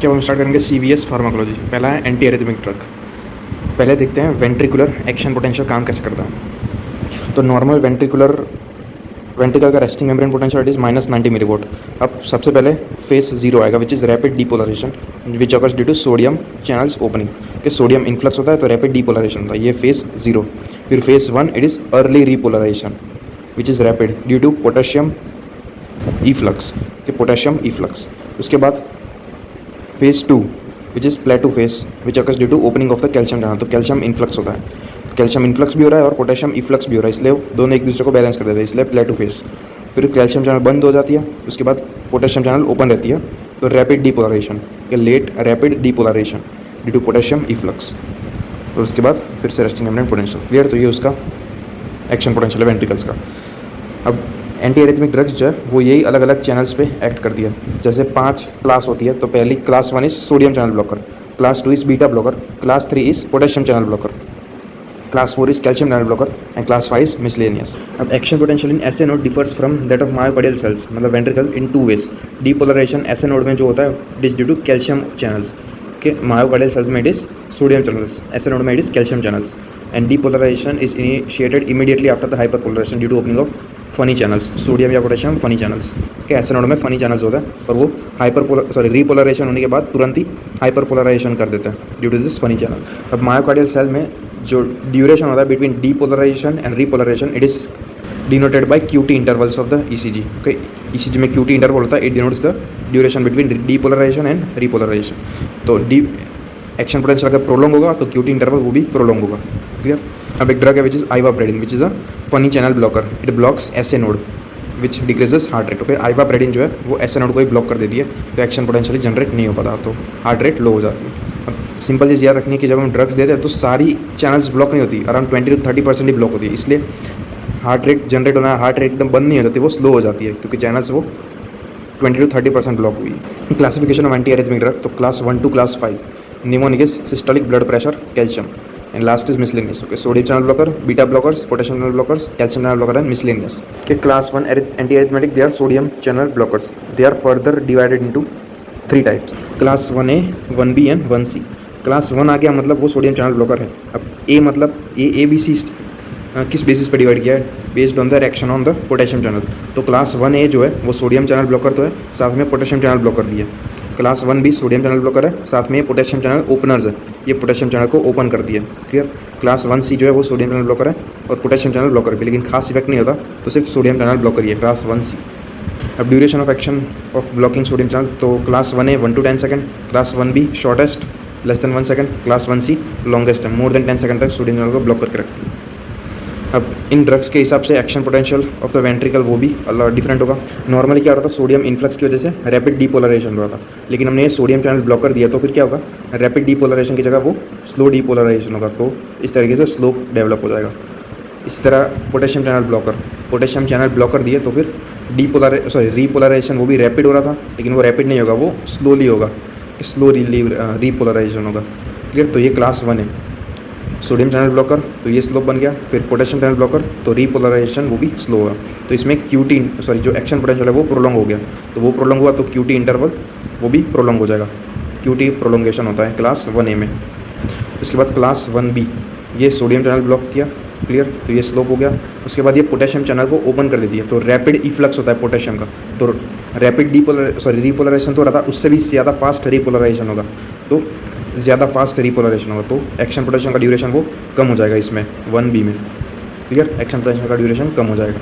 अब हम स्टार्ट करेंगे CVS फार्माकोलॉजी। पहला है एंटी एरिथमिक ड्रग। पहले देखते हैं वेंट्रिकुलर एक्शन पोटेंशियल काम कैसे करता है। तो नॉर्मल वेंट्रिकल का resting membrane potential is -90 millivolt. अब सबसे पहले फेस 0 आएगा which is rapid depolarization which occurs due to sodium channels opening. कि सोडियम इन्फ्लक्स होता है तो रैपिड डीपोलराइजेशन होता है, ये फेस 0। फिर phase 1 it is early repolarization which is rapid due to potassium efflux, कि पोटेशियम इफ्लक्स। उसके बाद phase 2 which is plateau phase which occurs due to opening of the calcium channel. तो calcium influx होता है, calcium influx भी हो रहा है और पोटेशियम इफ्लक्स भी हो रहा है, इसलिए दोनों एक दूसरे को बैलेंस कर देते हैं, इसलिए प्लेटो फेस। फिर कैल्शियम चैनल बंद हो जाती है, उसके बाद पोटेशियम चैनल ओपन रहती है, तो रैपिड डीपोलराइजेशन या late rapid depolarization due to potassium efflux. और उसके बाद फिर से रेस्टिंग मेम्ब्रेन पोटेंशियल। क्लियर, तो ये उसका एक्शन पोटेंशियल है वेंट्रिकल्स का। अब एंटी एरिथमिक ड्रग्स जो है वो यही अलग अलग चैनल्स पे एक्ट करती है। जैसे 5 क्लास होती है, तो पहली class 1 is sodium channel blocker, class 2 is beta blocker, class 3 is potassium channel blocker, class 4 is calcium channel blocker and class 5 is miscellaneous. अब action potential in SA node differs from that of myocardial cells, मतलब ventricle, in 2 ways. Depolarisation SA node में जो होता है it is due to calcium channels, के myocardial cells में it is sodium channels, S A node में it is calcium channels. And depolarization is initiated immediately after the hyperpolarization due to opening of funny channels, sodium या potassium funny channels, के SA node में funny channels होता है और वो repolarisation होने के बाद तुरंत ही हाइपरपोलराइजेशन कर देता है due to this funny channel. अब मायोकार्डियल सेल में जो ड्यूरेशन होता है between depolarization and repolarization it is denoted by QT intervals of the ECG। Okay, ECG में QT इंटरवल होता है, it denotes the duration between depolarization and repolarization. तो action potential अगर प्रोलॉन्ग होगा तो QT इंटरवल वो भी प्रोलॉन्ग होगा। क्लियर। अब एक ड्रग है which is ivabradine which is a funny channel blocker, it blocks SA node which decreases heart rate. Okay, ivabradine जो है वो एसए नोड को ही ब्लॉक कर देती है, तो एक्शन पोटेंशियल जनरेट नहीं हो पाता, तो हार्ट रेट लो हो जाती है। अब सिंपल चीज़ याद रखनी है कि जब हम ड्रग्स देते हैं तो सारी चैनल्स ब्लॉक नहीं होती, अराउंड 20 to 30% ही ब्लॉक होती है, इसलिए हार्ट रेट जनरेट होना, हार्ट रेट एकदम बंद नहीं हो जाती, वो स्लो हो जाती है क्योंकि चैनल्स वो 20 to 30% ब्लॉक हुई। Classification of anti arrhythmic drug, तो class 1 to class 5, mnemonic is systolic blood pressure calcium and last is miscellaneous. Okay, sodium channel blocker, beta blockers, potassium channel blockers, calcium channel blocker and miscellaneous. के class 1 anti arrhythmic they are sodium channel blockers, they are further divided into 3 types, class 1A, 1B and 1C। Class 1 आ गया मतलब वो sodium channel blocker है। अब ए मतलब ABC किस basis पर डिवाइड किया है, based on the reaction on the potassium channel. तो क्लास 1A जो है वो सोडियम चैनल ब्लॉकर तो है, साथ में पोटेशियम चैनल ब्लॉकर भी है। Class 1B sodium channel blocker है, साथ में पोटेशियम चैनल ओपनर्स है, ये पोटेशियम चैनल को ओपन करती है। क्लियर। क्लास 1C जो है वो सोडियम चैनल ब्लॉकर है और पोटेशियम चैनल ब्लॉकर भी, लेकिन खास इफेक्ट नहीं होता, तो सिर्फ सोडियम चैनल ब्लॉकर ही है क्लास 1C। अब duration of action of blocking sodium channel, तो class 1A 1 to 10 second, class 1B shortest less than 1 second, class 1C longest है, मोर देन 10 सेकंड तक सोडियम चैनल को ब्लॉक करके रखती है। अब इन ड्रग्स के हिसाब से action potential of the ventricle वो भी डिफरेंट होगा। नॉर्मली क्या हो रहा था, सोडियम इन्फ्लक्स की वजह से रैपिड डीपोलराइजेशन हो रहा था, लेकिन हमने ये सोडियम चैनल ब्लॉकर दिया तो फिर क्या होगा, रैपिड डीपोलराइजेशन की जगह वो स्लो डीपोलराइजेशन होगा, तो इस तरीके से स्लोप डेवलप हो जाएगा। इस तरह पोटेशियम चैनल ब्लॉकर दिए तो फिर रीपोलराइजेशन वो भी रैपिड हो रहा था, लेकिन वो रैपिड नहीं होगा, वो स्लोली होगा, स्लो रीपोलराइजेशन होगा। क्लियर। तो ये क्लास 1 है सोडियम चैनल ब्लॉकर, तो ये स्लो बन गया। फिर पोटेशियम चैनल ब्लॉकर, तो रीपोलराइजेशन वो भी स्लो होगा, तो इसमें जो एक्शन पोटेंशियल है वो प्रोलॉन्ग हो गया, तो वो प्रोलॉन्ग हुआ तो QT इंटरवल वो भी प्रोलॉन्ग हो जाएगा, QT प्रोलॉन्गेशन होता है क्लास 1A में। उसके बाद क्लास 1B, ये सोडियम चैनल ब्लॉक किया। क्लियर। तो ये स्लोप हो गया। उसके बाद ये पोटेशियम चैनल को ओपन कर देती है, तो रैपिड इफ्लक्स होता है पोटेशियम का, तो रैपिड रीपोलराइजेशन तो हो रहा था, उससे भी ज़्यादा फास्ट रीपोलराइजेशन होगा, तो ज़्यादा फास्ट रीपोलराइजेशन होगा, तो एक्शन पोटेंशियल का ड्यूरेशन वो कम हो जाएगा इसमें 1B में। क्लियर। एक्शन पोटेंशियल का ड्यूरेशन कम हो जाएगा,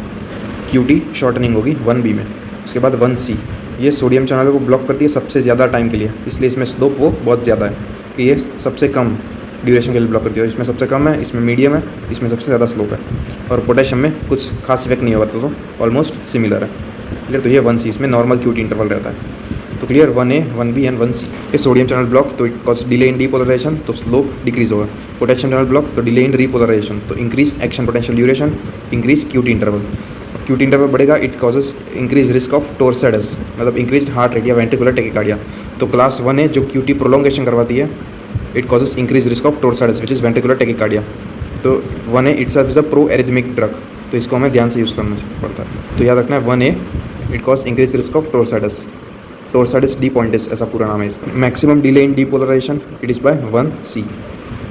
QT शॉर्टनिंग होगी 1B में। उसके बाद 1C, ये सोडियम चैनल को ब्लॉक करती है सबसे ज़्यादा टाइम के लिए, इसलिए इसमें स्लोप वो बहुत ज़्यादा है, कि ये सबसे कम ड्यूरेशन के लिए ब्लॉक करती है, इसमें सबसे कम है, इसमें मीडियम है, इसमें सबसे ज़्यादा स्लोप है। और पोटेशियम में कुछ खास इफेक्ट नहीं होगा, तो ऑलमोस्ट सिमिलर है। क्लियर। तो ये 1C, इसमें नॉर्मल QT इंटरवल रहता है। तो clear, 1A, 1B and 1C। ये सोडियम चैनल ब्लॉक, तो it cause delay in depolarisation, तो स्लोप डिक्रीज होगा। पोटेशियम चैनल ब्लॉक, तो डिले इन रीपोलराइजेशन, तो increase action potential duration, increase QT interval. QT interval बढ़ेगा, it causes increase risk of torsades, मतलब increase heart rate या ventricular tachycardia. तो class 1A जो QT prolongation करवाती है, it causes increase risk of torsades which is ventricular tachycardia. तो 1A itself is a pro arrhythmic drug, तो इसको हमें ध्यान से यूज़ करना पड़ता है। तो याद रखना है 1A it cause increase risk of torsades. Torsades de pointes ऐसा पूरा नाम है इसका। Maximum delay in depolarisation it is by 1C।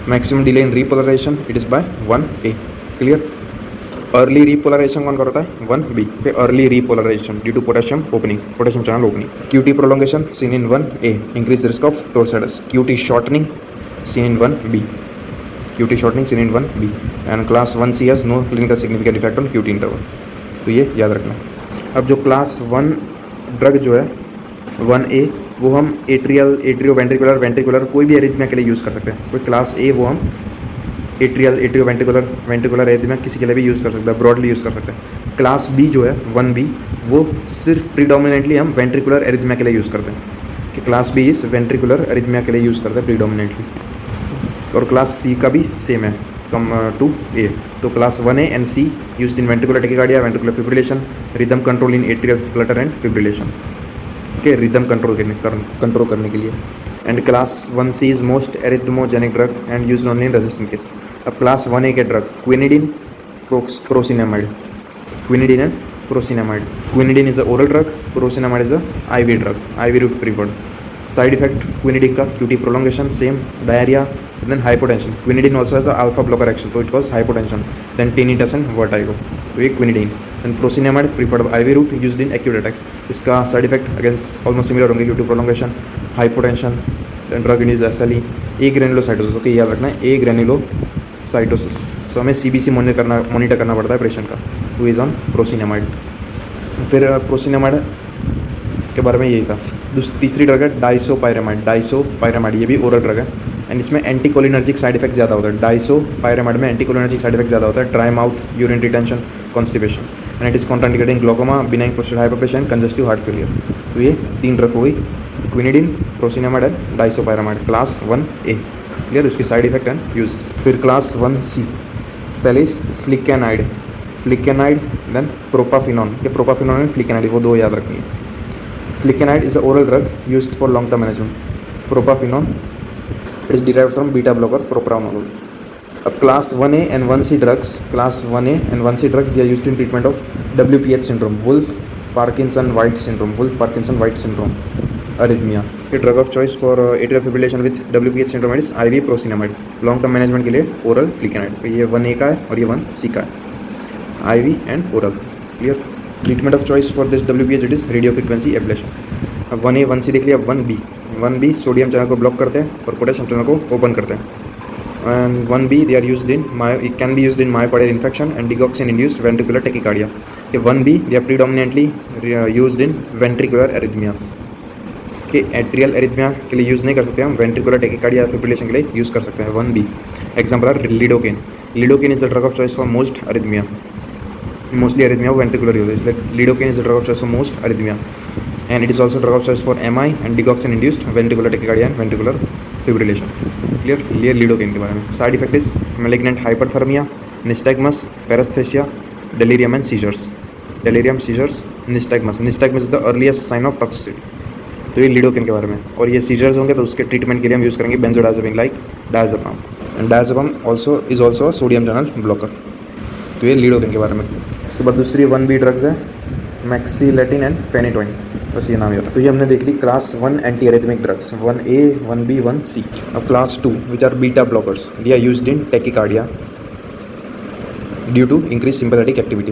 Maximum delay in repolarisation it is by 1A। Clear. Early repolarisation कौन करता है? 1B पे early repolarisation due to potassium opening, potassium channel opening. QT prolongation seen in 1A increase risk of torsades. QT shortening seen in 1B, QT shortening seen in 1B and class 1C has no clinical significant effect on QT interval. तो ये याद रखना। अब जो class 1 drug जो है 1A वो हम एट्रियो वेंट्रिकुलर कोई भी एरिथमिया के लिए यूज़ कर सकते हैं। कोई क्लास A वो हम एट्रियो वेंट्रिकुलर एरिथमिया किसी के लिए भी यूज़ कर सकते हैं, ब्रॉडली यूज़ कर सकते हैं। क्लास B जो है 1B वो सिर्फ प्रीडोमिनेटली हम वेंट्रिकुलर एरिथमिया के लिए यूज़ करते हैं कि क्लास B इस वेंट्रिकुलर एरिथमिया के लिए यूज़ करते हैं प्रीडोमिनेटली। और क्लास C का भी सेम है कम टू A। तो class 1A and C used in ventricular tachycardia, ventricular fibrillation, rhythm control in atrial flutter and fibrillation के रिदम कंट्रोल करने के लिए। And class 1C is most arrhythmogenic drug and use only in resistant cases. अब class 1A के drug quinidine, procainamide, quinidine and procainamide. Quinidine is a oral drug, procainamide is a IV drug, IV route preferred. Side effect quinidine का QT prolongation, same diarrhoea, then hypotension. Quinidine also has a alpha blocker action, so it causes hypotension, then tinnitus and vertigo. तो ये quinidine. Then prosinamide preferred IV route used in acute attacks. इसका side effect against almost similar होंगे, QT prolongation, hypotension, then drug induced SLE, agranulocytosis. Okay याद रखना है agranulocytosis. सो हमें CBC monitor करना पड़ता है पेशेंट का, who is on prosinamide. फिर prosinamide के बारे में यही था। तीसरी ड्रग है डाइसोपायरामाइड, ये भी ओरल ड्रग है एंड इसमें एंटीकोलिनर्जिक साइड इफेक्ट ज़्यादा होता है। डाइसोपायरामाइड में एंटीकोलिनर्जिक साइड इफेक्ट ज़्यादा होता है, dry mouth, urine retention, constipation and it is contraindicated in glaucoma, benign postal hypertension, congestive heart failure. तो ये 3 ड्रग हो गई, quinidine, procainamide and disopyramide, class 1A। Clear, उसकी साइड इफेक्ट एंड यूजेस। फिर class 1C, पहले इस फ्लिकेनाइड, then प्रोपाफिनॉन। ये प्रोपाफिनॉन and फ्लिकेनाइड वो 2 याद रखनी है। Flecainide is an oral drug used for long-term management. Propafenone is derived from beta blocker propranolol. अब class 1A and 1C drugs, they are used in treatment of WPH syndrome, Wolff-Parkinson-White syndrome, arrhythmia. The drug of choice for atrial fibrillation with WPH syndrome is IV prosinamide. Long-term management के लिए oral Flecainide. तो ये 1A का है और ये 1C का है, IV and oral. Clear? Treatment of choice for this WPH it is radio frequency ablation. अब 1A 1C देख लिया। 1B सोडियम चैनल को ब्लॉक करते हैं और पोटेशियम चैनल को ओपन करते हैं। And 1B they are used in it can be used in myocardial infection and digoxin induced ventricular tachycardia. ये 1B they are predominantly used in ventricular arrhythmias के atrial arrhythmia के लिए use नहीं कर सकते हम, वेंट्रिकुलर टेकिकार्डिया फिब्रिलेशन के लिए यूज़ कर सकते हैं 1B। Example are lidocaine is the drug of choice for most arrhythmia, mostly arrhythmia of ventricular use, that lidocaine is the drug of choice for most arrhythmia and it is also drug of choice for MI and digoxin induced ventricular tachycardia and ventricular fibrillation. Clear lidocaine के बारे में। Side effect is malignant hyperthermia, nystagmus, paresthesia, delirium and seizures, nystagmus is the earliest sign of toxicity। तो ये lidocaine के बारे में। और ये सीजर्स होंगे तो उसके ट्रीटमेंट के लिए हम यूज़ करेंगे benzodiazepine like diazepam, and diazepam is also sodium channel blocker. तो ये लिडोकेन के बारे में। उसके बाद दूसरी 1B ड्रग्स है मैक्सिलेटिन एंड फेनिटोइन, बस ये नाम याद है। तो ये हमने देख ली class 1 anti arrhythmic drugs 1A 1B 1C। अब class 2 which are beta blockers, they are used in tachycardia due to increase sympathetic activity.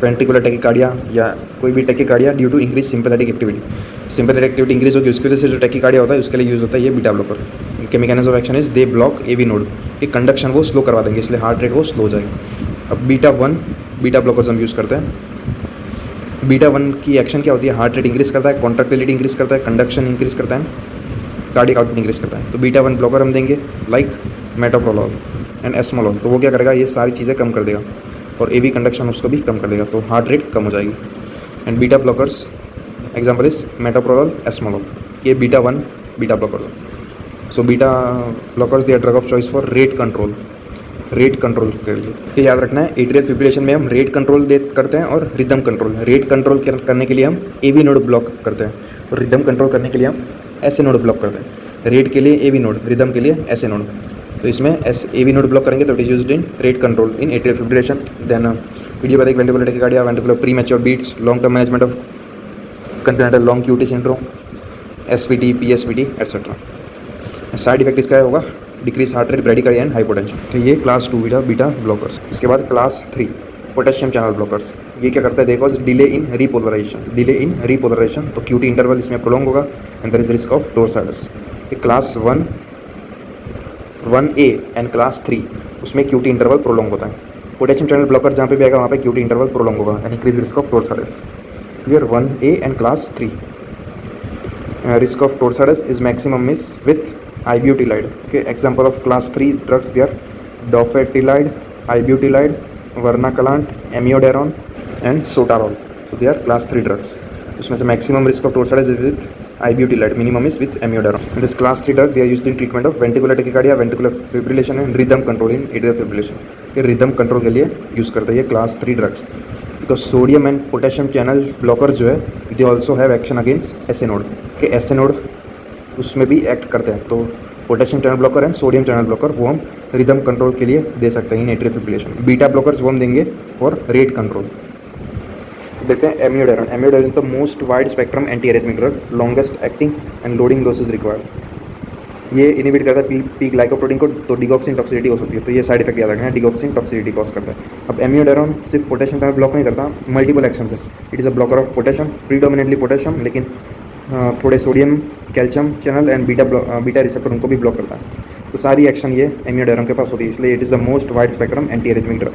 Ventricular tachycardia या कोई भी tachycardia due to increase sympathetic activity increase होगी, उसकी वजह से जो tachycardia होता है उसके लिए यूज़ होता है ये बीटा ब्लॉकर। इनके mechanism of action is they block AV node, ये कंडक्शन वो स्लो करवा देंगे, इसलिए हार्ट रेट वो स्लो हो जाएगा। अब बीटा ब्लॉकर्स हम यूज़ करते हैं। बीटा 1 की एक्शन क्या होती है, हार्ट रेट इंक्रीज करता है, कॉन्ट्रैक्टिलिटी इंक्रीज करता है, कंडक्शन इंक्रीज करता है, कार्डियक आउटपुट इंक्रीज करता है। तो बीटा 1 ब्लॉकर हम देंगे लाइक मेटोप्रोलोल एंड एस्मोलोल, तो वो क्या करेगा, ये सारी चीज़ें कम कर देगा और AV कंडक्शन उसको भी कम कर देगा, तो हार्ट रेट कम हो जाएगी। And beta blockers example is metoprolol, esmolol, ये beta 1 beta blocker. So beta blockers they are drug of choice for rate control के लिए। ये याद रखना है, एट्रियल फिब्रिलेशन में हम रेट कंट्रोल करते हैं और रिदम कंट्रोल। रेट कंट्रोल करने के लिए हम AV नोड ब्लॉक करते हैं और रिदम कंट्रोल करने के लिए हम SA नोड ब्लॉक करते हैं। रेट के लिए AV नोड, रिदम के लिए SA नोड। तो इसमें AV नोड ब्लॉक करेंगे तो it is used in rate control in atrial fibrillation. Then idiopathic ventricular tachycardia, ventricular premature beats, long term management of congenital long QT syndrome, SVT, PSVT etcetera. Side effect इसका होगा decrease heart rate, bradycardia and hypotension. तो ये class 2 beta blockers. इसके बाद class 3 potassium channel blockers. ये क्या करता है देखो, डिले इन रीपोलराइजेशन। तो QT इंटरवल इसमें प्रोलॉन्ग होगा and there is risk of torsades. Class 1A and class 3 उसमें QT इंटरवल प्रोलॉन्ग होता है। पोटेशियम चैनल ब्लॉकर जहाँ पे भी आएगा वहाँ पे QT इंटरवल प्रोलॉन्ग होगा and increase risk of torsades. Clear. 1A and class 3 risk of torsades is maximum is with ibutilide. Okay, example of class 3 drugs they are dofetilide, ibutilide, vernaculant, amiodarone and sotalol. So they are class 3 drugs. उसमें से maximum risk of torsades is with ibutilide, minimum is with amiodarone. And this class 3 drug they are used in treatment of ventricular tachycardia, ventricular fibrillation and rhythm control in atrial fibrillation. ये rhythm control के लिए use करते हैं ये class 3 drugs. Because sodium and potassium channel blocker जो है they also have action against SA node के SA node उसमें भी एक्ट करते हैं। तो potassium channel blocker and sodium channel blocker वो हम रिदम कंट्रोल के लिए दे सकते हैं in atrial fibrillation. Beta blockers वो हम देंगे फॉर रेट कंट्रोल। देखते हैं amiodarone. Amiodarone is the most wide spectrum anti arrhythmic drug, longest acting and loading dosage required. ये इनिबिट करता है पी ग्लाइकोप्रोटीन को, तो डिगॉक्सिन टॉक्सिसिटी हो सकती है। तो ये साइड इफेक्ट याद रखना है, डिगॉक्सिन टॉक्सिसिटी कॉज करता है। अब एमियोडारोन सिर्फ पोटेशियम चैनल ब्लॉक नहीं करता, मल्टीपल एक्शन है। It is a blocker of potassium, predominantly potassium, लेकिन थोड़े sodium, calcium channel and beta receptor उनको भी ब्लॉक करता है। तो सारी एक्शन ये एमियोडारोन के पास होती है, इसलिए it is the most wide spectrum anti arrhythmic drug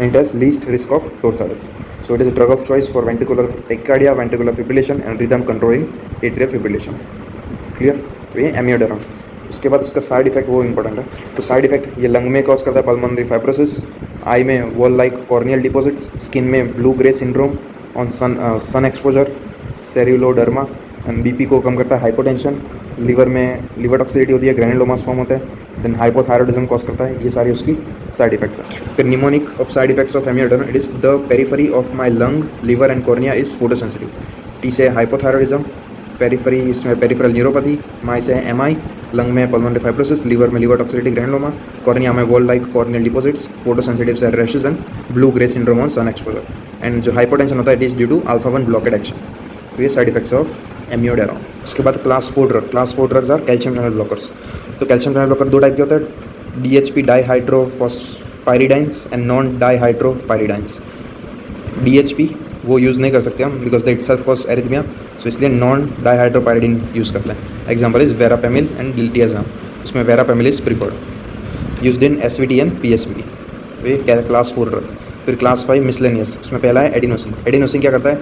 and has least risk of torsades. So it is a drug of choice for ventricular tachycardia, ventricular fibrillation and rhythm control in atrial fibrillation. Clear. तो ये एमियोडारोन। उसके बाद उसका side effect वो important है। तो side effect ये lung में कॉज करता है पल्मोनरी फाइब्रोसिस, आई में whorl like corneal deposits, skin में blue grey syndrome on sun exposure, ceruloderma and BP को कम करता है, हाइपोटेंशन, लिवर में लिवर टॉक्सिसिटी होती है, ग्रेनुलोमास फॉर्म होता है, देन हाइपोथायरॉइडिज्म कॉज करता है। ये सारी उसकी साइड इफेक्ट्स हैं। फिर mnemonic of side effects of amiodarone, it is the periphery of my lung, liver and cornea is photosensitive. T से हाइपोथायरॉइडिज्म, पेरिफेरी इसमें पेरिफेरल न्यूरोपैथी, माई से MI, लंग में पल्मोनरी फाइब्रोसिस, लिवर में liver toxicity granuloma, cornea में whorl like corneal deposits, photosensitive से rashes and blue grey syndrome on sun exposure. And जो hypotension होता है it is due to alpha 1 blockade action. तो ये side effects of amiodarone. उसके बाद class 4 drug. Class 4 drugs are calcium channel blockers. तो calcium channel blocker दो type के होते हैं, DHP dihydropyridines and non dihydropyridines. DHP वो यूज़ नहीं कर सकते हम because the itself cause arrhythmia, so इसलिए नॉन डाईहाइड्रोपाइरिडिन यूज़ करते हैं। Example is verapamil and diltiazem. इसमें verapamil is preferred, used in SVT and PSVT। तो ये क्लास 4 ड्रग। फिर क्लास 5 मिसलेनियस। उसमें पहला है एडिनोसिन। एडिनोसिन क्या करता है,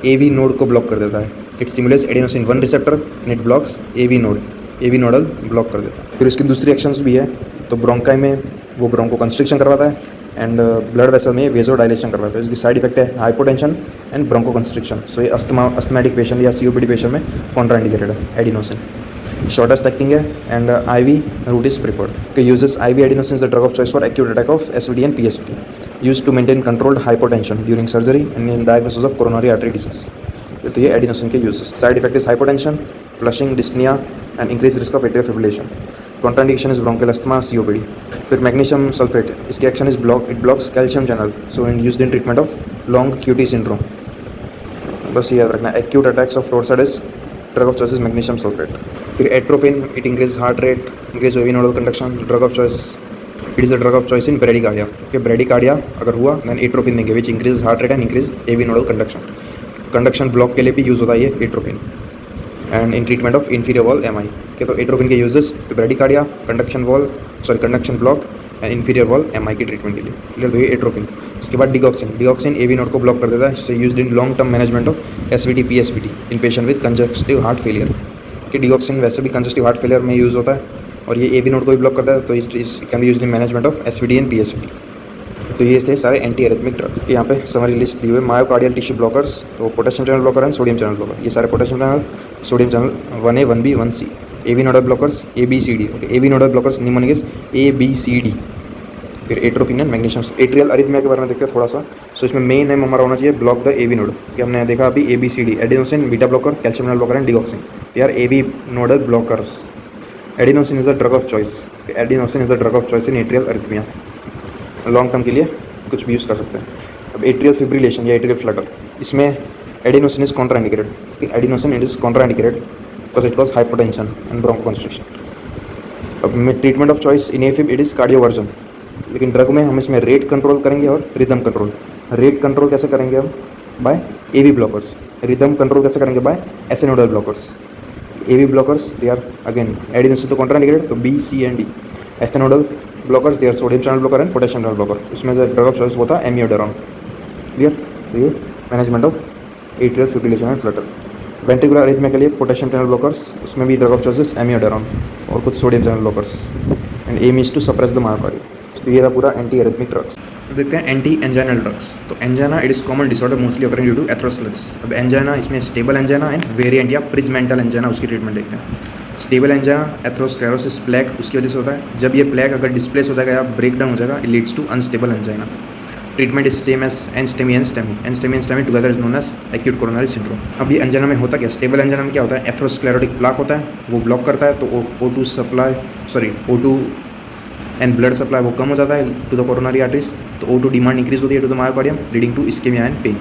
AV नोड को ब्लॉक कर देता है। It stimulates adenosine 1 receptor and it blocks AV node, AV nodal block कर देता है। फिर इसकी दूसरी एक्शंस भी है। तो ब्रोंकाई में वो ब्रोंको कंस्ट्रिक्शन करवाता है एंड ब्लड वेसल में वेजो डायलेशन करवाता है। इसकी साइड इफेक्ट है hypotension and bronchoconstriction. So ये अस्थमैटिक पेशेंट या COPD पेशेंट में कॉन्ट्राइंडिकेटेड है एडिनोसिन। शॉर्टेस्ट एक्टिंग है and IV route is preferred. Uses IV adenosine is the drug of choice for acute attack of SVT and PSVT, use to maintain controlled hypotension during surgery and in diagnosis of coronary artery disease. तो ये adenosine के uses. Side effect is hypotension, flushing, dyspnoea and increase risk of atrial fibrillation. Contraindication is bronchial asthma, COPD। फिर magnesium sulphate, इसकी action is it blocks calcium channel, so in used in treatment of long QT syndrome. बस ये याद रखना, acute attacks of torsades, drug of choice is magnesium sulphate. फिर atropine, it increase heart rate, increase AV nodal conduction, drug of choice, it is the drug of choice in bradycardia. कि bradycardia अगर हुआ then atropine देंगे which increase heart rate and increase AV nodal conduction block के लिए भी use होता है ये atropine. And in treatment of inferior wall MI के तो एट्रोपिन के uses bradycardia, conduction block and inferior wall MI की ट्रीटमेंट के लिए। क्लियर। तो ये एट्रोपिन। उसके बाद डिगॉक्सिन AV नोड को ब्लॉक कर देता है, इससे used in long term management of SVT PSVT in patient with congestive heart failure. कि डिगॉक्सिन वैसे भी कंजस्टिव हार्ट फेलियर में यूज़ होता है और ये AV नोड को भी ब्लॉक करता है, तो इस can be used in management of SVT and PSVT। तो ये थे सारे एंटी एरिथमिक ड्रग। यहाँ पे समरी लिस्ट दी हुई है। मायोकार्डियल टिश्यू ब्लॉकर्स, तो potassium channel blocker and sodium channel blocker. ये सारे potassium channel, sodium channel 1A, 1B, 1C। AV nodal blockers ABCD। Okay, AV nodal blockers mnemonic is ABCD। फिर atropine and magnesium. Atrial arrhythmia के बारे में देखते हैं थोड़ा सा। सो इसमें मेन नेम हमारा होना चाहिए ब्लॉक द AV नोड, कि हमने देखा अभी ABCD, adenosine, beta blocker, calcium channel blocker and digoxin. यार AV nodal blockers. Adenosine is the drug of choice. Adenosine is the drug of choice in atrial arrhythmia. Long term के लिए कुछ भी use कर सकते हैं। अब एट्रियल फिब्रिलेशन या एट्रियल फ्लटर, इसमें adenosine is contraindicated. Adenosine it is contraindicated because it cause hypertension and bronchoconstriction. अब में treatment of choice in AFib it is cardioversion, लेकिन ड्रग में हम इसमें रेट कंट्रोल करेंगे और रिदम कंट्रोल। रेट कंट्रोल कैसे करेंगे हम? By AV blockers. Rhythm control कैसे करेंगे? By SA nodal blockers. AV blockers they are again adenosine तो कॉन्ट्राइंडिकेटेड, तो B C and D. SA nodal blockers they are sodium channel blocker and potassium channel blocker. उसमें से drug of choice वो था एमियोडारोन। Clear? तो ये management of atrial fibrillation and Flutter. Ventricular arrhythmia के लिए पोटेशियम चैनल ब्लॉकर्स, उसमें भी ड्रग ऑफ चॉइस एमियोडारोन और कुछ sodium channel blockers, and aim is to suppress the myocardium. तो ये था पूरा एंटी एरिथमिक ड्रग्स। तो देखते हैं एंटी एंजाइनल ड्रग्स। तो angina it is common disorder mostly occurring due to atherosclerosis. अब एंजाइना इसमें स्टेबल एंजाइना एंड वेरिएंट या प्रिजमेंटल एंजाइना, उसकी ट्रीटमेंट देखते हैं। स्टेबल एंजाइना एथेरोस्क्लेरोसिस प्लेक उसकी वजह से होता है। जब ये प्लेक अगर डिस्प्लेस हो जाएगा या ब्रेक डाउन हो जाएगा, it leads to unstable angina. Treatment is same as NSTEMI and STEMI. NSTEMI and STEMI together is known as acute coronary syndrome. अब ये एंजाइना में होता क्या? स्टेबल एंजाइना में क्या होता है? एथेरोस्क्लेरोटिक प्लाक होता है, वो ब्लॉक करता है, तो O2 एंड ब्लड सप्लाई वो कम हो जाता है टू द कोरोनरी आर्टरीज, तो O2 डिमांड इंक्रीज होती है to the myocardium, leading to ischaemia and pain.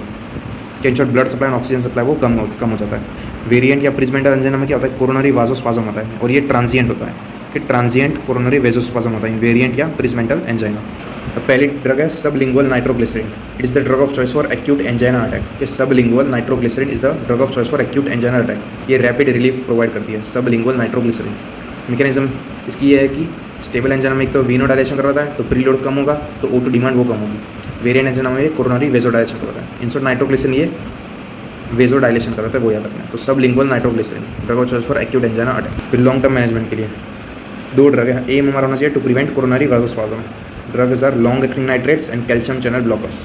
In short blood supply and oxygen supply वो कम हो जाता है। वेरिएंट या प्रिजमेंटल एंजाइना में क्या होता है? कोरोनरी वाजोस्पाज्म होता है और ये ट्रांजिएंट होता है कि ट्रांजिएंट कोरोनरी वेजोस्पाज्म होता है वेरिएंट या प्रिजमेंटल एंजाइना। पहली ड्रग है sublingual nitroglycerin. It is the drug of choice for acute angina attack. कि sublingual nitroglycerin is the drug of choice for acute angina attack. ये रैपिड रिलीफ प्रोवाइड करती है sublingual nitroglycerine. Mechanism इसकी ये है कि स्टेबल एंजाइना में एक तो वीनो डायलेशन करवाता है, तो प्रीलोड कम होगा, तो O2 डिमांड वो कम होगी। वेरिएंट एंजाइना में ये कोरोनरी वेजो डायलेशन करवाता है। इंसोट नाइट्रोग्लिसरीन ये वेजो डायलेशन करवाता है, वो याद रखना है। तो sublingual nitroglycerin drug of choice for acute angina attack. फिर लॉन्ग टर्म मैनेजमेंट के लिए दो ड्रग है। एम हमारा होना चाहिए to prevent coronary vasospasm. Drugs are long acting nitrates and calcium channel blockers.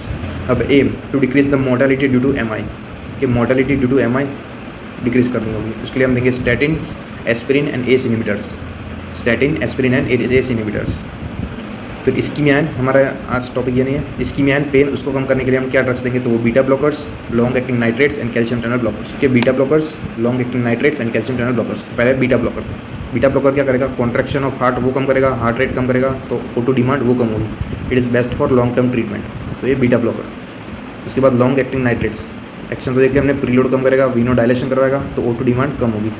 अब aim to decrease the mortality due to MI, कि mortality due to MI decrease करनी होगी। उसके लिए हम देंगे statins, aspirin and ACE inhibitors. Statin, aspirin and ACE inhibitors. फिर इस्कीमियान, हमारा आज टॉपिक ये नहीं है। इस्कीमियान पेन उसको कम करने के लिए हम क्या ड्रग्स देंगे? तो वो beta blockers, long acting nitrates and calcium channel blockers. के beta blockers, long acting nitrates and calcium channel blockers. तो पहले बीटा ब्लॉकर। बीटा ब्लॉकर क्या करेगा? कॉन्ट्रैक्शन ऑफ हार्ट वो कम करेगा, हार्ट रेट कम करेगा, तो O2 डिमांड वो कम होगी। It is best for long term treatment, तो ये बीटा ब्लॉकर। उसके बाद लॉन्ग एक्टिंग नाइट्रेट्स, एक्शन तो देखिए हमने प्रीलोड कम करेगा, वीनो डायलेशन करवाएगा, तो O2 डिमांड कम होगी।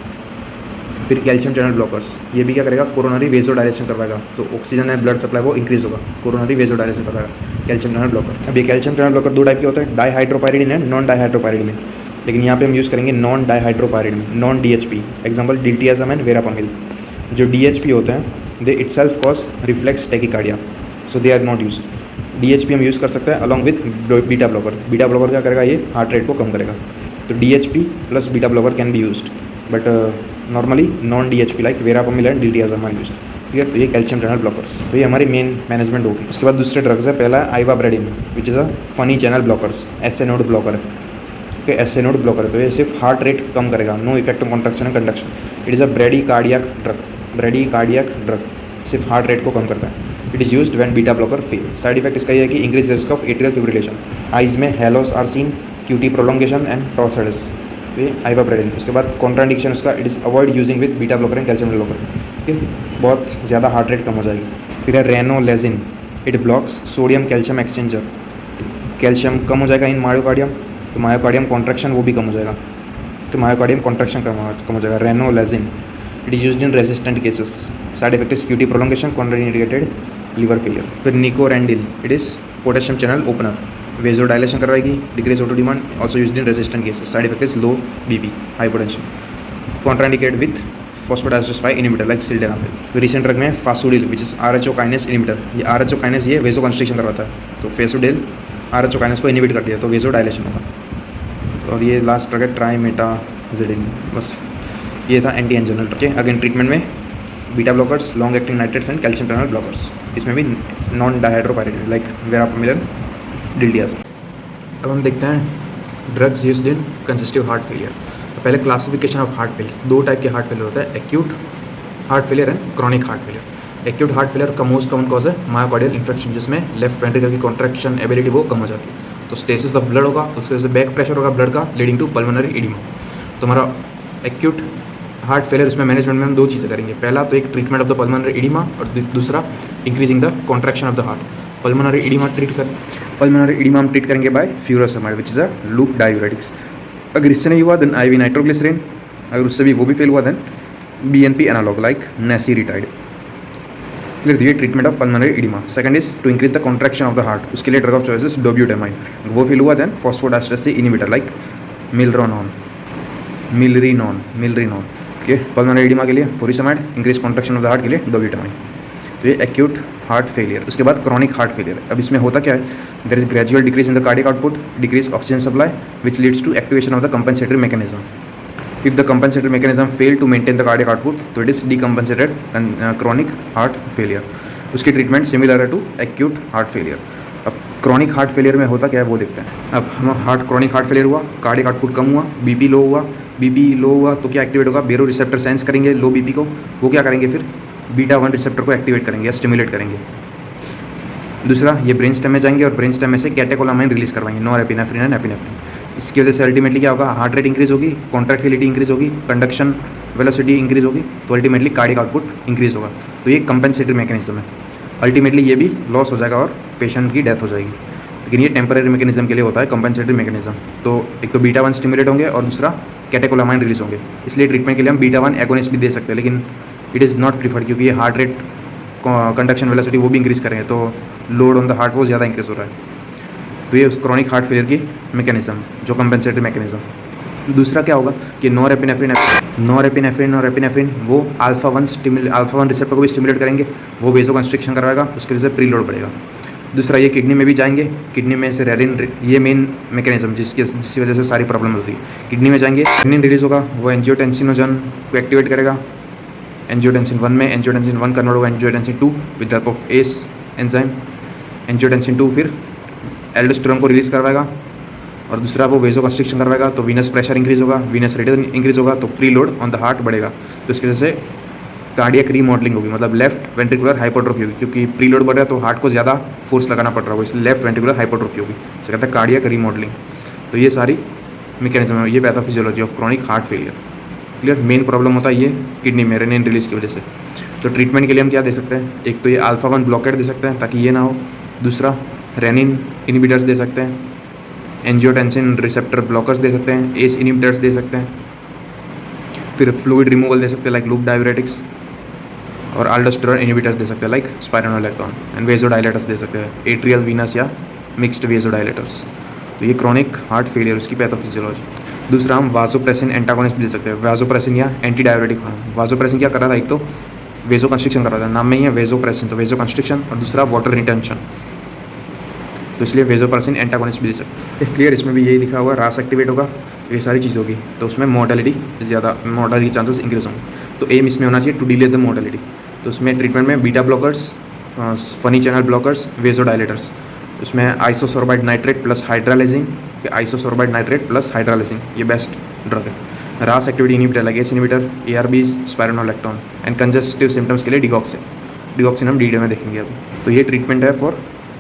फिर कैल्शियम चैनल ब्लॉकर्स, ये भी क्या करेगा? कोरोनरी वेजो डायलेशन करवाएगा, तो ऑक्सीजन एंड ब्लड सप्लाई वो इंक्रीज होगा, कोरोनरी वेजो डायलेशन करवाएगा कैल्शियम चैनल ब्लॉकर। अब ये कैल्शियम चैनल ब्लॉकर दो टाइप के होते हैं, डाईहाइड्रोपायरिडिन एंड नॉन डाईहाइड्रोपायरिडिन। लेकिन यहाँ पे हम यूज़ करेंगे non dihydropyridine, non DHP। Example diltiazem and verapamil. जो DHP होते हैं they itself cause reflex tachycardia, so they are not use. DHP हम यूज़ कर सकते हैं along with beta blocker. Beta blocker क्या करेगा? ये हार्ट रेट को कम करेगा, तो DHP plus beta blocker can be used, but normally non DHP like verapamil and diltiazem are used. ठीक है, तो ये कैल्शियम चैनल ब्लॉकर्स, तो ये हमारी मेन मैनेजमेंट होगी। उसके बाद दूसरे ड्रग्स है, पहला है ivabradine which is a funny channel blockers, SA node blocker है। ओके, SA नोड ब्लॉकर है, तो ये सिर्फ हार्ट रेट कम करेगा, no effect on contraction and conduction. It is a brady cardiac drug, सिर्फ हार्ट रेट को कम करता है। It is used when beta blocker fail. Side effect इसका ये है कि increase risk of atrial fibrillation, eyes में halos are seen, QT prolongation and torsades. तो ये आइवाब्रेडिन। उसके बाद कॉन्ट्राइंडिकेशन उसका, it is avoid using with beta blocker and calcium blocker. ठीक है, बहुत ज़्यादा हार्ट रेट कम हो जाएगी। फिर है ranolazine, it blocks sodium calcium exchanger. Calcium कम हो जाएगा इन मायोकार्डियम, तो मायोकार्डियम कॉन्ट्रैक्शन वो भी कम हो जाएगा, तो मायोकार्डियम कॉन्ट्रैक्शन कम हो जाएगा। Ranolazine it is used in resistant cases. Side effect is QT prolongation, contraindicated liver failure. फिर nicorandil, it is potassium channel opener, vasodilation करवाएगी, decrease O2 demand, also used in resistant cases. Side effect is low BP, hypotension, contraindicate with phosphodiesterase 5 inhibitor like sildenafil. Recent drug में fasudil which is RHO kinase inhibitor. ये RHO kinase ये vasoconstriction करवाता है, तो fasudil RHO kinase को inhibit करती है, तो वेजो डायलेशन होगा। और ये लास्ट ड्रग है ट्राइमेटाजिडिन। बस ये था anti anginal drug. Again treatment में beta blockers, long acting nitrates and calcium channel blockers, इसमें भी non dihydropyridine like verapamil, diltiazem. अब हम देखते हैं drugs used in congestive heart failure. तो पहले क्लासिफिकेशन ऑफ हार्ट फेलियर, दो टाइप के हार्ट फेलियर होता है, acute heart failure and chronic heart failure. Acute heart failure का मोस्ट कॉमन कॉज है मायोकार्डियल इन्फेक्शन, जिसमें लेफ्ट वेंट्रिकल की कॉन्ट्रैक्शन एबिलिटी वो कम हो जाती है, तो स्टेसिस ऑफ ब्लड होगा, उसके वजह से बैक प्रेशर होगा ब्लड का, लीडिंग टू पल्मोनरी एडिमा। तो हमारा एक्यूट हार्ट फेलियर, उसमें मैनेजमेंट में हम दो चीज़ें करेंगे। पहला तो एक treatment of the pulmonary oedema, और दूसरा increasing the contraction of the heart. Pulmonary oedema हम ट्रीट करेंगे by furosemide which is a loop diuretics. अगर इससे नहीं हुआ देन IV नाइट्रोग्लिसरीन, अगर उससे भी वो भी फेल हुआ then BNP analogue like nesiritide. Clear, ये treatment of pulmonary oedema. Second is to increase the contraction of the heart, उसके लिए drug of choice is dobutamine. वो फेल हुआ then phosphodiesterase inhibitor like milrinone. Okay, pulmonary oedema के लिए furosemide, increase contraction of the heart के लिए डोब्यूटेमाइन। तो ये एक्यूट हार्ट फेलियर। उसके बाद क्रॉनिक हार्ट फेलियर। अब इसमें होता क्या है, there is gradual decrease in the cardiac output, decrease oxygen supply which leads to activation of the compensatory mechanism. If the compensatory mechanism fail to maintain the cardiac output, तो it is decompensated and chronic heart failure. उसकी treatment similar है to acute heart failure. अब chronic heart failure में होता क्या है वो देखते हैं। अब हम क्रॉनिक हार्ट फेलियर हुआ, कार्डियक आउटपुट कम हुआ, बीपी लो हुआ तो क्या एक्टिवेट होगा, बेरो रिसेप्टर सेंस करेंगे लो बीपी को, वो क्या करेंगे फिर बीटा 1 रिसेप्टर को एक्टिवेट करेंगे या स्टिमुलेट करेंगे। दूसरा, ये ब्रेन स्टेम में जाएंगे और ब्रेन स्टेम में से कैटेकोलामाइन रिलीज करवाएंगे, नॉरएपिनेफ्रिन एंड एपिनेफ्रिन। इसकी वजह से अल्टीमेटली क्या होगा, हार्ट रेट इंक्रीज होगी, कॉन्ट्रैक्टिलिटी इंक्रीज होगी, कंडक्शन वेलोसिटी इंक्रीज होगी, तो अल्टीमेटली कार्डियक आउटपुट इंक्रीज होगा। तो ये कंपेंसेटरी मैकेनिज्म है। अल्टीमेटली ये भी लॉस हो जाएगा और पेशेंट की डेथ हो जाएगी, लेकिन ये टेम्पररी मैकेनिज्म के लिए होता है, कंपेंसेटरी मैकेनिज्म। तो एक तो बीटा 1 स्टिमुलेट होंगे और दूसरा कैटेकोलामाइन रिलीज होंगे। इसलिए ट्रीटमेंट के लिए हम बीटा 1 एगोनिस्ट भी दे सकते हैं, लेकिन इट इज़ नॉट प्रीफर्ड क्योंकि ये हार्ट रेट कंडक्शन वेलोसिटी वो भी इंक्रीज करेंगे, तो लोड ऑन द हार्ट वो ज़्यादा इंक्रीज हो रहा है। तो ये उस क्रॉनिक हार्ट फेलियर की मैकेनिज्म जो कंपेंसेटरी मैकेनिज्म। दूसरा क्या होगा कि नॉरएपिनेफ्रिन वो अल्फा 1 रिसेप्टर को भी स्टिमुलेट करेंगे, वो वेजो कंस्ट्रिक्शन करवाएगा, उसकी वजह से प्रीलोड बढ़ेगा। दूसरा, ये किडनी में भी जाएंगे, किडनी में से रेनिन, ये मेन मैकेनिज्म जिसकी वजह से सारी प्रॉब्लम होती है। किडनी में जाएंगे, रेनिन रिलीज होगा, वो एंजियोटेंसिनोजन को एक्टिवेट करेगा। एंजियोटेंसिन 1 में एंजियोटेंसिन 1 कन्वर्ट होगा angiotensin 2 with help of ACE enzyme. Angiotensin 2 फिर एल्डोस्टेरोन को रिलीज करवाएगा और दूसरा वो वेजो कंस्ट्रिक्शन करवाएगा, तो वीनस प्रेशर इंक्रीज होगा, वीनस रेट इंक्रीज होगा, तो प्रीलोड ऑन द हार्ट बढ़ेगा। तो इसकी वजह से कार्डियक रीमॉडलिंग होगी, मतलब लेफ्ट वेंट्रिकुलर हाइपोट्रोफी होगी, क्योंकि प्रीलोड बढ़ रहा है तो हार्ट को ज़्यादा फोर्स लगाना पड़ रहा होगा, इसलिए लेफ्ट वेंट्रिकुलर हाइपोट्रोफी होगी, इसे कहते हैं कार्डियक रीमॉडलिंग। तो ये सारी मैकेनिज्म है, ये pathophysiology of chronic heart failure. Clear, main problem होता है ये किडनी में रेनिन रिलीज की वजह से। तो ट्रीटमेंट के लिए हम क्या दे सकते हैं, एक तो ये अल्फा 1 ब्लॉकेट दे सकते हैं ताकि ये ना हो, दूसरा रेनिन इनिबिटर्स दे सकते हैं, एंजियोटेंसिन रिसेप्टर ब्लॉकर्स दे सकते हैं, एस इनिबिटर्स दे सकते हैं, फिर फ्लूइड रिमूवल दे सकते हैं लाइक लूप डाययूरेटिक्स, और अल्डोस्टेरोन इनिबिटर्स दे सकते हैं लाइक स्पाइरोनोलेक्टोन, एंड वेजोडाइलेटर्स दे सकते हैं, एट्रियल वीनस या मिक्स्ड वेजोडाइलेटर्स। तो ये क्रॉनिक हार्ट फेलियर उसकी पैथोफिजियोलॉजी। दूसरा, हम वाजोप्रेसिन एंटागोनिस्ट भी दे सकते हैं, वाजोप्रेसिन या एंटी डाययूरेटिक फार्म। वाजोप्रेसिन क्या कर रहा था, एक तो वेजो कंस्ट्रिक्शन कर रहा था, नाम में ही है वेजोप्रेसिन, तो वेजो कंस्ट्रिक्शन, और दूसरा वाटर रिटेंशन, तो इसलिए वेजोप्रेसिन एंटागोनिस्ट भी दे सकते हैं। क्लियर, इसमें भी यही लिखा हुआ है, रास एक्टिवेट होगा, ये सारी चीज़ होगी, तो उसमें मोर्टेलिटी ज़्यादा, मोर्टेलिटी के चांसेस इंक्रीज होंगे। तो एम इसमें होना चाहिए टू डिले द मोर्टेलिटी। तो उसमें ट्रीटमेंट में beta blockers, funny channel blockers, vasodilators, उसमें isosorbide nitrate plus hydralazine, isosorbide nitrate plus hydralazine, ये बेस्ट ड्रग है। RAAS activity inhibitor like ACE inhibitor, ARBs, spironolactone, and congestive symptoms के लिए digoxin हम डीडे में देखेंगे अभी। तो ये ट्रीटमेंट है for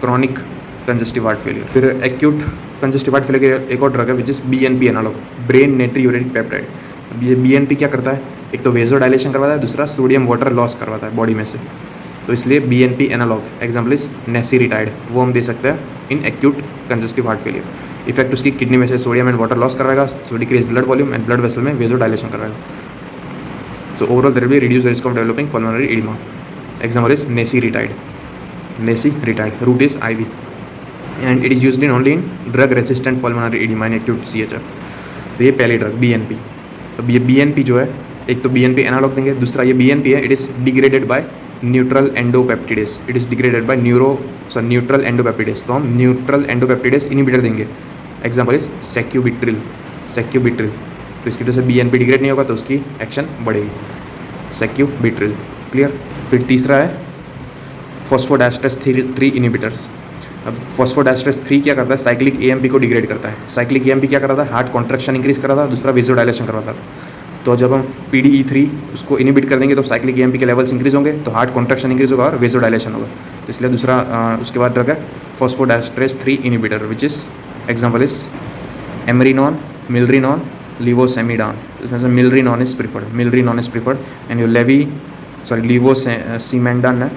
chronic congestive heart failure. फिर एक्यूट कंजस्टिव हार्ट फेलियर के एक और ड्रग है which is BNP analogue, brain natriuretic peptide. अब ये BNP क्या करता है, एक तो वेजो डायलेशन करवाता है, दूसरा सोडियम वाटर लॉस करवाता है बॉडी में से, तो इसलिए BNP analogue example is nesiritide, वो हम दे सकते हैं in acute congestive heart failure. Effect उसकी किडनी में से सोडियम एंड वाटर लॉस करवाएगा, so decrease blood volume and blood vessel में वेजो डायलेशन करवाएगा, so overall there will be reduce risk of developing pulmonary oedema. Example is nesiritide, route is IV and it is used in only in drug resistant pulmonary edema in acute CHF। तो ये पहली drug BNP। तो ये BNP जो है, एक तो BNP analogue देंगे, दूसरा ये BNP है, it is degraded by neutral endopeptidase, neutral endopeptidase, तो हम न्यूट्रल एंडोपेप्टिडेस इनिबिटर देंगे। एग्जाम्पल इज सेक्यूबिट्रिल, तो इसकी वजह से BNP डिग्रेड नहीं होगा तो उसकी एक्शन बढ़ेगी, सेक्यूबिट्रिल। क्लियर। फिर तीसरा है फॉस्फोडाइस्टरेस 3 इनिबिटर्स। अब फॉस्फोडाइस्टरेस 3 क्या करता है, साइक्लिक AMP को डिग्रेड करता है। साइक्लिक AMP क्या कर रहा था, हार्ट कॉन्ट्रैक्शन इंक्रीज कर रहा था, दूसरा वेजोडाइलेशन करवाता था। तो जब हम PDE3 उसको इनिबिट कर देंगे तो साइक्लिक AMP के लेवल्स इंक्रीज होंगे, तो हार्ट कॉन्ट्रैक्शन इंक्रीज होगा और वेजोडाइलेशन होगा। तो इसलिए दूसरा उसके बाद ड्रग है phosphodiesterase 3 inhibitor which is example is amrinone, milrinone, levosimendan. इसमें से milrinone is preferred and your levosimendan है,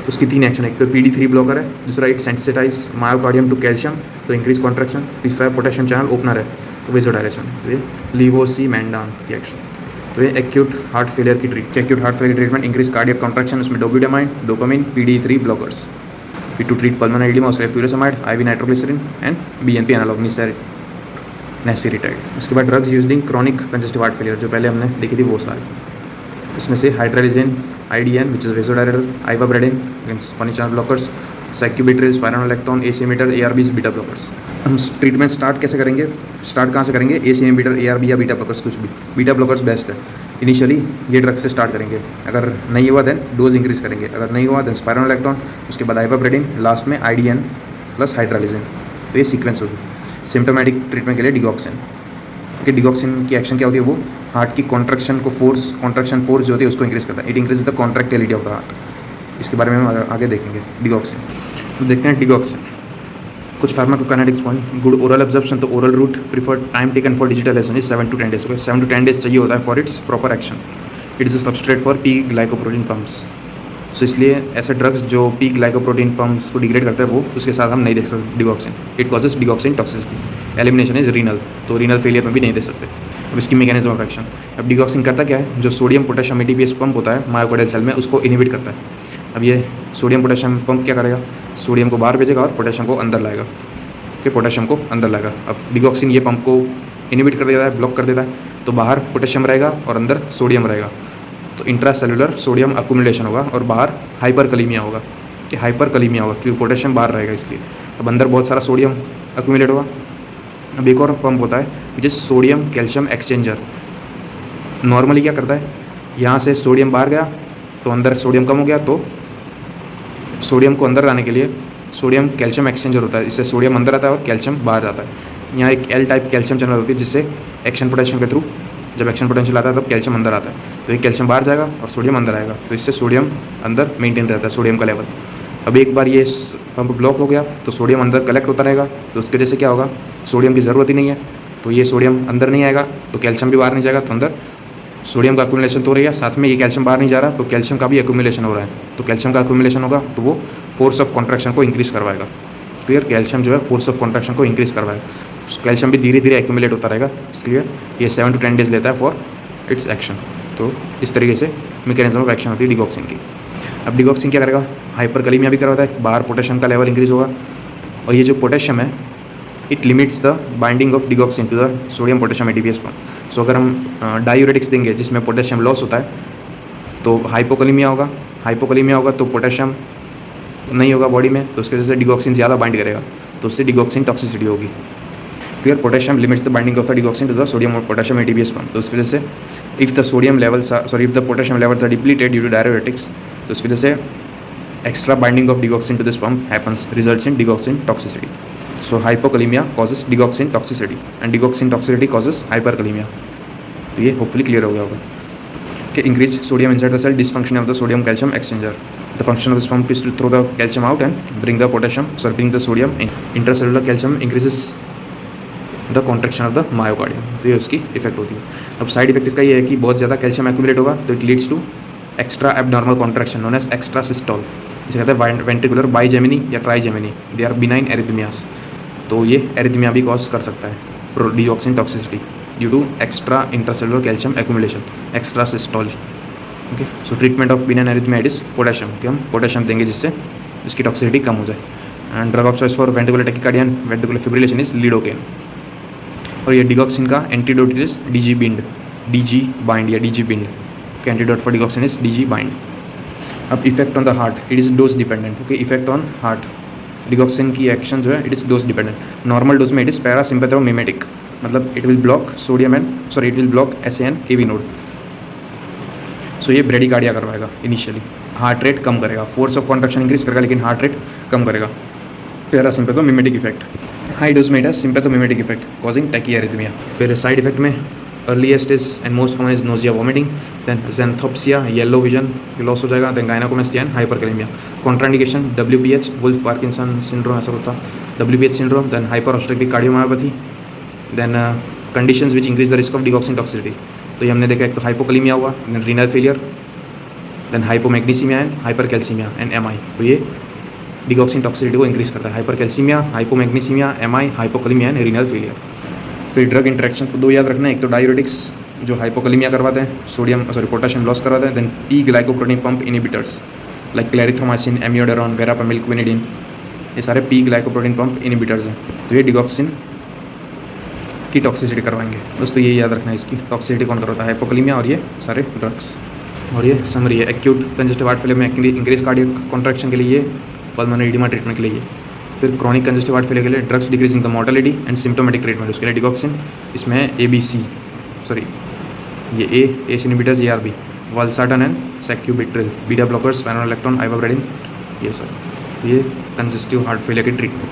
उसकी 3 एक्शन है, एक तो PD3 ब्लॉकर है, दूसरा it sensitize myocardium to calcium तो इंक्रीज कॉन्ट्रैक्शन, तीसरा है पोटेशियम चैनल ओपनर है तो वेजोडाइलेशन। तो ये लिवोसेमिडान की एक्शन। तो ये एक्यूट हार्ट फेलियर की ट्रीटमेंट इंक्रीज कार्डियक कॉन्ट्रैक्शन, उसमें डोबुटामाइन, डोपामिन, PDE3 ब्लॉकर्स। फिर टू ट्रीट पल्मोनरी एडिमा उसके furosemide, IV nitroglycerin and BNP analogue nesiritide. उसके बाद drugs used in chronic congestive heart failure जो पहले हमने देखी थी वो सारे, उसमें से hydralazine, IDN which is vasodilator, ivabradine funny channel blockers, sacubitril, spironolactone, ACE inhibitor, ARBs, beta blockers. हम ट्रीटमेंट स्टार्ट कैसे करेंगे, स्टार्ट कहाँ से करेंगे, ACE इनहिबिटर, ARB या बीटा ब्लॉकर्स, कुछ भी। बीटा ब्लॉकर्स बेस्ट है। इनिशियली ये ड्रग से स्टार्ट करेंगे, अगर नहीं हुआ देन डोज इंक्रीज करेंगे, अगर नहीं हुआ देन स्पाइरोनोलेक्टोन, उसके बाद आइवाब्रेडिन, लास्ट में IDN प्लस हाइड्रालिजिन। तो ये सीक्वेंस होगी। सिम्टोमेटिक ट्रीटमेंट के लिए डिगॉक्सिन। कि डिगॉक्सिन की एक्शन क्या होती है, वो हार्ट की कॉन्ट्रैक्शन फोर्स जो होती है उसको इंक्रीज करता है। It increase the contractility of the heart. इसके बारे में हम आगे देखेंगे डिगॉक्सिन। तो देखते हैं डिगॉक्सिन कुछ pharmacokinetics point. Good oral absorption, तो oral route preferred time taken for digital is 7 to 10 days। 7 to 10 days चाहिए होता है for its proper action. It is a substrate for P glycoprotein pumps. So इसलिए ऐसे drugs जो P glycoprotein pumps को degrade करते हैं वो उसके साथ हम नहीं देख सकते digoxin. It causes digoxin toxicity. Elimination is renal, तो रीनल फेलियर में भी नहीं दे सकते। अब इसकी मैकेनिज्म ऑफ एक्शन। अब डिगॉक्सिन करता क्या है, जो सोडियम पोटेशियम ATPase पंप होता है मायोकार्डियल सेल में उसको इनहिबिट करता है। अब ये सोडियम पोटेशियम पंप क्या करेगा, सोडियम को बाहर भेजेगा और पोटेशियम को अंदर लाएगा। पोटेशियम को अंदर लाएगा। अब डिगॉक्सिन ये पंप को इनहिबिट कर देता है, ब्लॉक कर देता है, तो बाहर पोटेशियम रहेगा और अंदर सोडियम रहेगा। तो इंट्रासेलुलर सोडियम अक्यूमुलेशन होगा और बाहर हाइपरकलीमिया होगा, कि हाइपरकलीमिया होगा क्योंकि पोटेशियम बाहर रहेगा इसलिए। अब अंदर बहुत सारा सोडियम अक्यूमुलेट होगा। अब एक और पंप होता है which is sodium calcium exchanger. Normally क्या करता है, यहाँ से सोडियम बाहर गया तो अंदर सोडियम कम हो गया, तो सोडियम को अंदर लाने के लिए सोडियम कैल्शियम एक्सचेंजर होता है। इससे सोडियम अंदर आता है और कैल्शियम बाहर जाता है। यहाँ एक L टाइप कैल्शियम चैनल होती है जिससे एक्शन पोटेंशियल के थ्रू जब एक्शन पोटेंशियल आता है तब कैल्शियम अंदर आता है। तो ये कैल्शियम बाहर जाएगा और सोडियम अंदर आएगा, तो इससे सोडियम अंदर मेंटेन रहता है, सोडियम का लेवल। अब एक बार ये पंप ब्लॉक हो गया तो सोडियम अंदर कलेक्ट होता रहेगा, तो उसकी वजह से क्या होगा, सोडियम की ज़रूरत ही नहीं है, तो ये सोडियम अंदर नहीं आएगा, तो कैल्शियम भी बाहर नहीं जाएगा, तो अंदर सोडियम का एक्यूमुलेशन तो हो रही है, साथ में ये कैल्शियम बाहर नहीं जा रहा, तो कैल्शियम का भी एक्यूमुलेशन हो रहा है। तो कैल्शियम का एक्यूमुलेशन होगा तो वो फोर्स ऑफ कॉन्ट्रैक्शन को इंक्रीज़ करवाएगा। क्लियर, कैल्शियम जो है फोर्स ऑफ कॉन्ट्रैक्शन को इंक्रीज़ करवाएगा। कैल्शियम भी धीरे धीरे एक्यूमुलेट होता रहेगा, इसलिए ये 7 to 10 days लेता है फॉर इट्स एक्शन। तो इस तरीके से मैकेनिज्म ऑफ एक्शन होती है डिगॉक्सिन की। अब डिगॉक्सिन क्या करेगा, हाइपरकलीमिया भी करवाता है, बाहर पोटेशियम का लेवल इंक्रीज़ होगा, और ये जो पोटेशियम है it limits the binding of digoxin to the sodium potassium ATPase pump. So अगर हम डायूरेटिक्स देंगे जिसमें पोटेशियम लॉस होता है तो हाइपोकलीमिया होगा तो पोटेशियम नहीं होगा बॉडी में, तो उसकी वजह से डिगॉक्सिन ज़्यादा बाइंड करेगा, तो उससे डिगॉक्सिन टॉक्सिसिटी होगी। Clear, potassium limits the binding of the digoxin to the sodium और पोटेशियम ATPase पंप। तो उसकी वजह से if the potassium levels are depleted due to diuretics, तो उसकी वजह से extra binding of digoxin to this pump happens, results in digoxin toxicity. So hypokalemia causes digoxin toxicity and digoxin toxicity causes hyperkalemia। तो ये hopefully clear हो गया होगा कि increase sodium inside the cell, dysfunction of the sodium calcium exchanger. The function of this pump is to throw the calcium out and bring the sodium in. Intracellular calcium increases the contraction of the myocardium, तो ये उसकी effect होती है। अब side effect इसका ये है कि बहुत ज़्यादा कैल्शियम एक्यूमुलेट होगा तो it leads to extra abnormal contraction known as extra systole, जिसे कहते हैं वेंट्रिकुलर बाइजेमिनी या trigeminy. They are benign arrhythmias, तो ये एरिथमिया भी कॉज कर सकता है digoxin toxicity due to extra intracellular calcium accumulation, extra systole. Okay, so treatment of benign arrhythmia is potassium, कि हम पोटेशियम देंगे जिससे इसकी टॉक्सिसिटी कम हो जाए। And drug of choice for ventricular tachycardia and ventricular fibrillation is lidocaine. और ये डिगॉक्सिन का एंटीडोट इज DG बाइंड या DG बिंड का antidote for digoxin is DG bind. अब effect on the heart, it is dose dependent. Okay, effect on heart, digoxin की action जो है it is dose dependent. Normal dose में it is parasympathomimetic, मतलब it will block it will block SAN AV node. So ये bradycardia करवाएगा initially, heart rate कम करेगा, force of contraction increase करेगा लेकिन हार्ट रेट कम करेगा। पैरासिम्पैथोमिमेटिक इफेक्ट, हाई डोज में it has sympathomimetic effect causing tachyarrhythmia. फिर साइड इफेक्ट में earliest is and most common is nausea, vomiting, then xanthopsia, yellow vision loss हो जाएगा, then gynaecomastia and hyperkalaemia. Contraindication WPH, Wolff Parkinson syndrome ऐसा होता, WPH syndrome, then hyper obstructive cardiomyopathy, then conditions which increase the risk of digoxin toxicity. तो ये हमने देखा, एक तो हाइपोकलीमिया हुआ, then renal failure, then hypomagnesaemia and hypercalcaemia and MI। तो ये डिगॉक्सिन टॉक्सिसिटी को इंक्रीज करता है, hypercalcaemia, hypomagnesaemia, MI, hypokalaemia and renal failure. फिर ड्रग इंटरेक्शन, तो दो याद रखना है, एक तो डायूरेटिक्स जो हाइपोकलीमिया करवाते हैं, पोटेशियम लॉस करवाते हैं. Then P glycoprotein pump inhibitors like clarithromycin, amiodarone, verapamil, quinidine, ये सारे पी ग्लाइकोप्रोटीन पंप इनिबिटर्स हैं. तो ये डिगॉक्सिन की टॉक्सिसिटी करवाएंगे. दोस्तों ये याद रखना है, इसकी टॉक्सिसिटी कौन करवाता है, हाइपोकलीमिया और ये सारे ड्रग्स. और ये समरी है, एक्यूट कंजेस्टिव हार्ट फेलियर में इंक्रीज कार्डियक कॉन्ट्रैक्शन के लिए, पल्मोनरी एडिमा ट्रीटमेंट के लिए. फिर क्रॉनिक कंजेस्टिव हार्ट फेलियर के लिए drugs decreasing the mortality and symptomatic treatment, उसके लिए डिगॉक्सिन. इसमें है ये ACE inhibitors, ARB, valsartan and sacubitril, beta blockers, spironolactone, ivabradine, ये सब, ये कंजेस्टिव हार्ट फेलियर की ट्रीटमेंट.